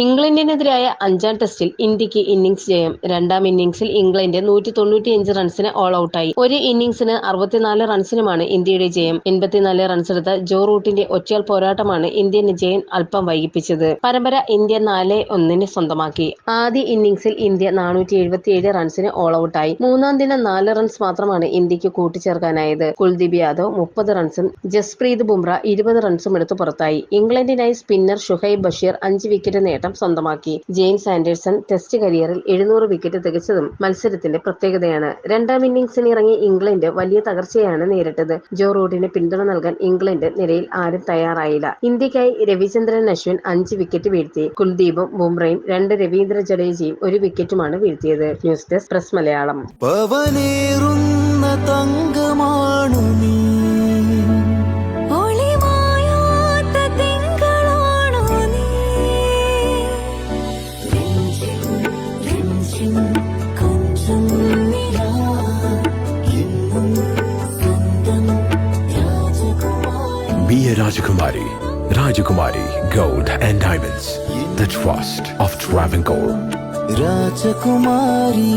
ഇംഗ്ലണ്ടിനെതിരായ 5-ാം ടെസ്റ്റിൽ ഇന്ത്യക്ക് ഇന്നിംഗ്സ് ജയം. രണ്ടാം ഇന്നിംഗ്സിൽ ഇംഗ്ലണ്ട് 195 റൺസിന് ഓൾ ഔട്ടായി. ഒരു ഇന്നിംഗ്സിന് 64 റൺസിനുമാണ് ഇന്ത്യയുടെ ജയം. 84 റൺസെടുത്ത ജോ റൂട്ടിന്റെ ഒറ്റയാൾ പോരാട്ടമാണ് ഇന്ത്യൻ ജയം അല്പം വൈകിപ്പിച്ചത്. പരമ്പര ഇന്ത്യ 4-1 സ്വന്തമാക്കി. ആദ്യ ഇന്നിംഗ്സിൽ ഇന്ത്യ 477 റൺസിന് ഓൾ ഔട്ടായി. മൂന്നാം ദിനം 4 റൺസ് മാത്രമാണ് ഇന്ത്യക്ക് കൂട്ടിച്ചേർക്കാനായത്. കുൽദീപ് യാദവ് 30 റൺസും ജസ്പ്രീത് ബുംറ 20 റൺസും എടുത്ത് പുറത്തായി. ഇംഗ്ലണ്ടിനായി സ്പിന്നർ ഷുഹൈബ് ബഷീർ 5 വിക്കറ്റ് നേട്ടം സ്വന്തമാക്കി. ജെയിംസ് ആൻഡേഴ്സൺ ടെസ്റ്റ് കരിയറിൽ 700 വിക്കറ്റ് തികച്ചതും മത്സരത്തിന്റെ പ്രത്യേകതയാണ്. രണ്ടാം ഇന്നിംഗ്സിന് ഇറങ്ങിയ ഇംഗ്ലണ്ട് വലിയ തകർച്ചയാണ് നേരിട്ടത്. ജോ റൂട്ടിന് പിന്തുണ നൽകാൻ ഇംഗ്ലണ്ട് നിരയിൽ ആരും തയ്യാറായില്ല. ഇന്ത്യക്കായി രവിചന്ദ്രൻ അശ്വിൻ 5 വിക്കറ്റ് വീഴ്ത്തി. കുൽദീപും ബുംറയും 2, രവീന്ദ്ര ജഡേജയും 1 വിക്കറ്റുമാണ് വീഴ്ത്തിയത്. News desk press Malayalam. Be a Rajakumari. Rajakumari Gold and Diamonds. The trust of Travancore. Rajakumari.